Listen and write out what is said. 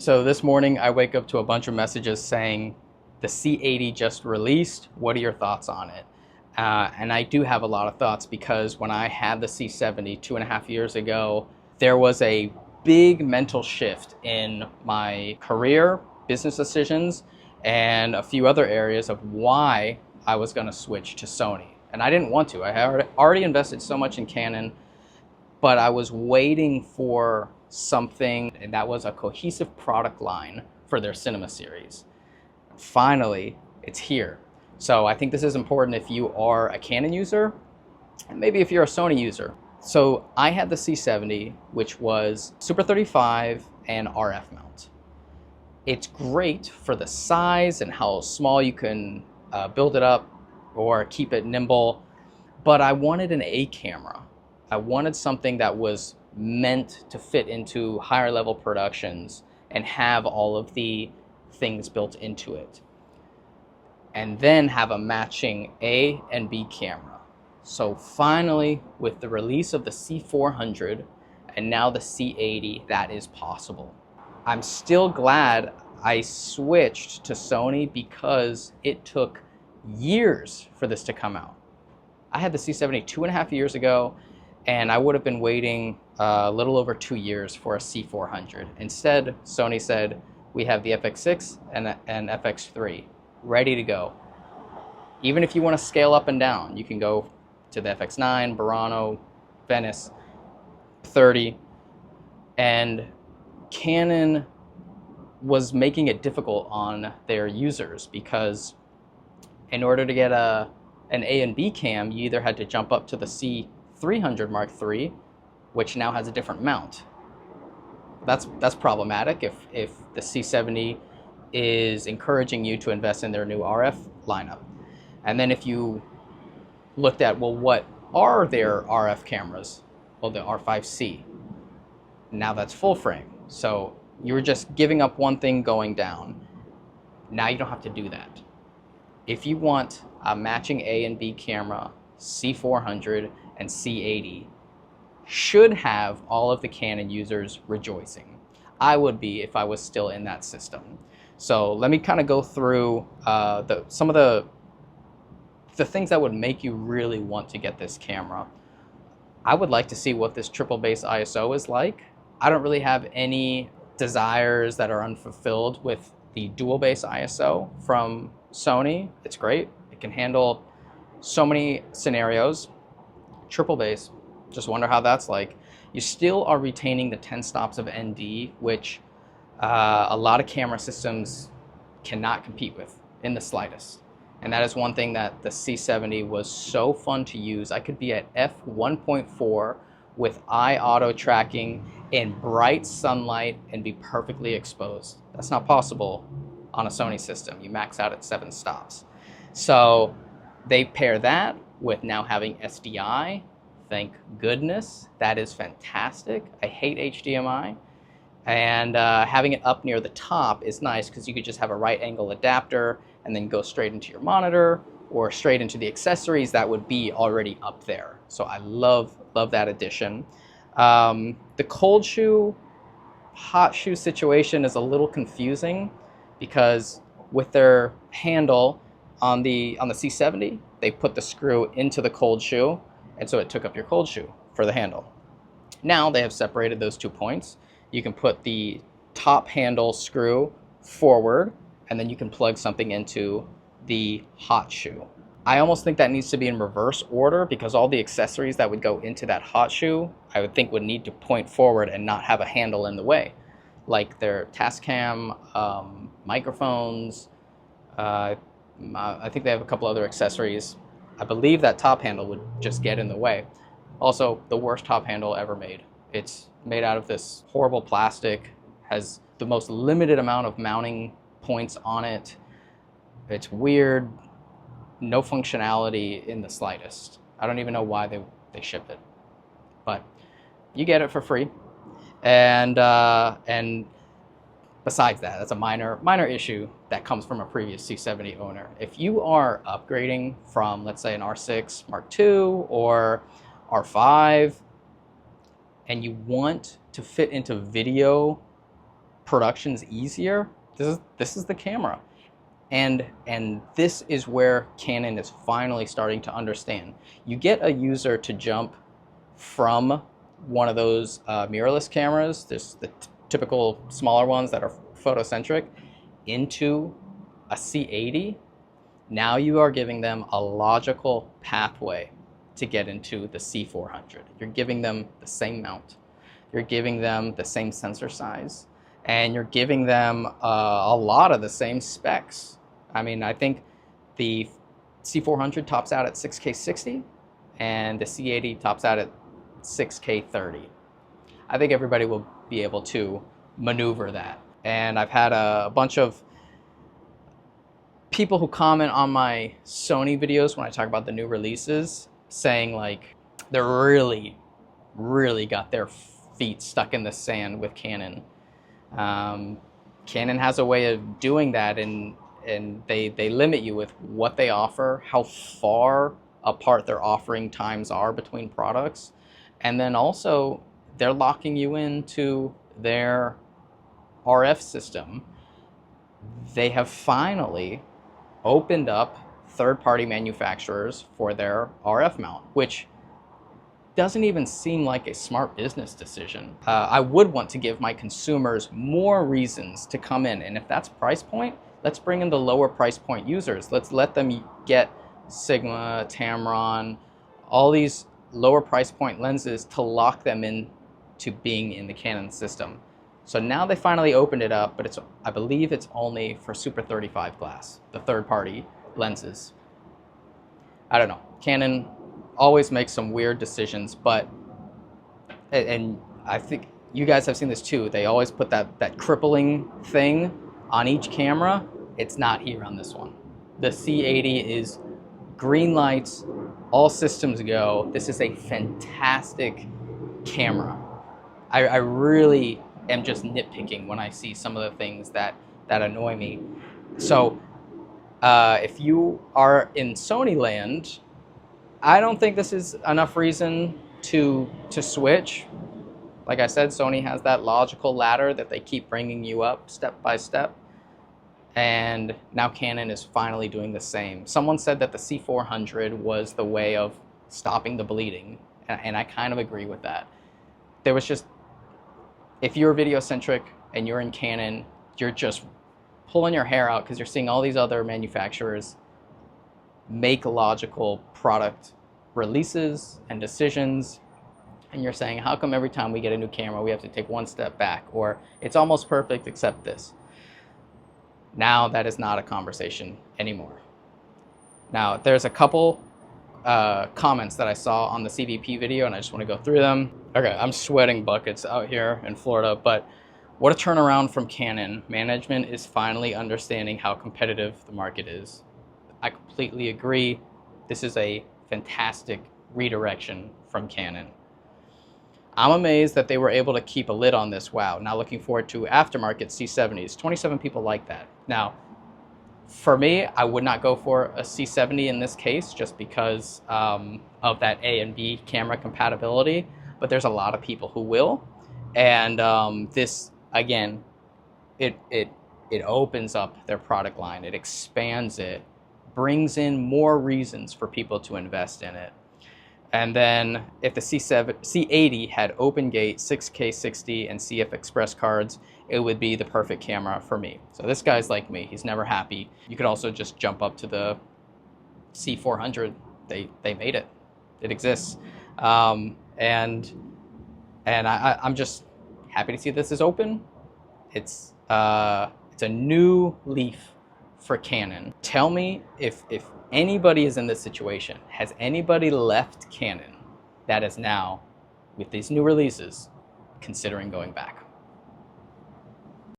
So this morning I wake up to a bunch of messages saying the C80 just released. What are your thoughts on it? And I do have a lot of thoughts because when I had the C70 2.5 years ago, there was a big mental shift in my career, business decisions, and a few other areas of why I was going to switch to Sony. And I didn't want to. I had already invested so much in Canon, but I was waiting for something that was a cohesive product line for their cinema series. Finally, it's here. So I think this is important if you are a Canon user, and maybe if you're a Sony user. So I had the C70, which was Super 35 and RF mount. It's great for the size and how small you can build it up or keep it nimble, but I wanted an A camera. I wanted something that was meant to fit into higher level productions and have all of the things built into it. And then have a matching A and B camera. So finally, with the release of the C400 and now the C80, that is possible. I'm still glad I switched to Sony because it took years for this to come out. I had the C70 2.5 years ago, and I would have been waiting a little over 2 years for a C400. Instead, Sony said, we have the FX6 and FX3 ready to go. Even if you want to scale up and down, you can go to the FX9, Burano, Venice, 30. And Canon was making it difficult on their users because in order to get an A and B cam, you either had to jump up to the C300 Mark III, which now has a different mount. That's problematic if the C70 is encouraging you to invest in their new RF lineup. And then if you looked at, well, what are their RF cameras? Well, the R5C. Now that's full frame. So you were just giving up one thing going down. Now you don't have to do that. If you want a matching A and B camera, C400 and C80 should have all of the Canon users rejoicing. I would be if I was still in that system. So let me kind of go through some of the things that would make you really want to get this camera. I would like to see what this triple base ISO is like. I don't really have any desires that are unfulfilled with the dual base ISO from Sony. It's great. It can handle so many scenarios. Triple base, just wonder how that's like. You still are retaining the 10 stops of ND, which a lot of camera systems cannot compete with in the slightest. And that is one thing that the C70 was so fun to use. I could be at f1.4 with eye auto tracking in bright sunlight and be perfectly exposed. That's not possible on a Sony system. You max out at 7 stops. So they pair that with now having SDI. Thank goodness. That is fantastic. I hate HDMI. And having it up near the top is nice because you could just have a right angle adapter and then go straight into your monitor or straight into the accessories that would be already up there. So I love that addition. The cold shoe, hot shoe situation is a little confusing because with their handle on the C70, they put the screw into the cold shoe, and so it took up your cold shoe for the handle. Now they have separated those 2 points. You can put the top handle screw forward, and then you can plug something into the hot shoe. I almost think that needs to be in reverse order because all the accessories that would go into that hot shoe, I would think would need to point forward and not have a handle in the way. Like their Tascam, microphones, I think they have a couple other accessories. I believe that top handle would just get in the way. Also, the worst top handle ever made. It's made out of this horrible plastic, has the most limited amount of mounting points on it. It's weird, no functionality in the slightest. I don't even know why they ship it, but you get it for free. And besides that, that's a minor issue that comes from a previous C70 owner. If you are upgrading from, let's say, an R6 Mark II or R5, and you want to fit into video production's easier, this is the camera. And this is where Canon is finally starting to understand. You get a user to jump from one of those mirrorless cameras, there's the typical smaller ones that are photocentric, into a C80. Now you are giving them a logical pathway to get into the C400. You're giving them the same mount, you're giving them the same sensor size, and you're giving them a lot of the same specs. I mean, I think the C400 tops out at 6K 60, and the C80 tops out at 6K 30. I think everybody will be able to maneuver that. And I've had a bunch of people who comment on my Sony videos when I talk about the new releases, saying like they're really got their feet stuck in the sand with Canon. Canon has a way of doing that, and they limit you with what they offer, how far apart their offering times are between products, and then also they're locking you into their RF system. They have finally opened up third-party manufacturers for their RF mount, which doesn't even seem like a smart business decision. I would want to give my consumers more reasons to come in, and if that's price point, let's bring in the lower price point users. Let's let them get Sigma, Tamron, all these lower price point lenses to lock them in to being in the Canon system. So now they finally opened it up, but I believe it's only for Super 35 glass, the third-party lenses. I don't know. Canon always makes some weird decisions, but, and I think you guys have seen this too, they always put that crippling thing on each camera. It's not here on this one. The C80 is green lights, all systems go. This is a fantastic camera. I really am just nitpicking when I see some of the things that annoy me. So if you are in Sony land, I don't think this is enough reason to switch. Like I said, Sony has that logical ladder that they keep bringing you up step by step. And now Canon is finally doing the same. Someone said that the C400 was the way of stopping the bleeding, and I kind of agree with that. There was just, if you're video centric and you're in Canon, you're just pulling your hair out because you're seeing all these other manufacturers make logical product releases and decisions, and you're saying, how come every time we get a new camera we have to take one step back, or it's almost perfect except this. Now that is not a conversation anymore. Now there's a couple comments that I saw on the CVP video, and I just want to go through them. Okay, I'm sweating buckets out here in Florida, but what a turnaround from Canon. Management is finally understanding how competitive the market is. I completely agree. This is a fantastic redirection from Canon. I'm amazed that they were able to keep a lid on this. Wow. Now looking forward to aftermarket C70s. 27 people like that. Now, for me, I would not go for a C70 in this case just because of that A and B camera compatibility, but there's a lot of people who will. And this, again, it opens up their product line. It expands it, brings in more reasons for people to invest in it. And then if the C80 had OpenGate, 6K 60, and CF Express cards, it would be the perfect camera for me. So this guy's like me. He's never happy. You could also just jump up to the C400. They made it. It exists. And I'm just happy to see this is open. It's a new leaf for Canon. Tell me if anybody is in this situation. Has anybody left Canon that is now, with these new releases, considering going back?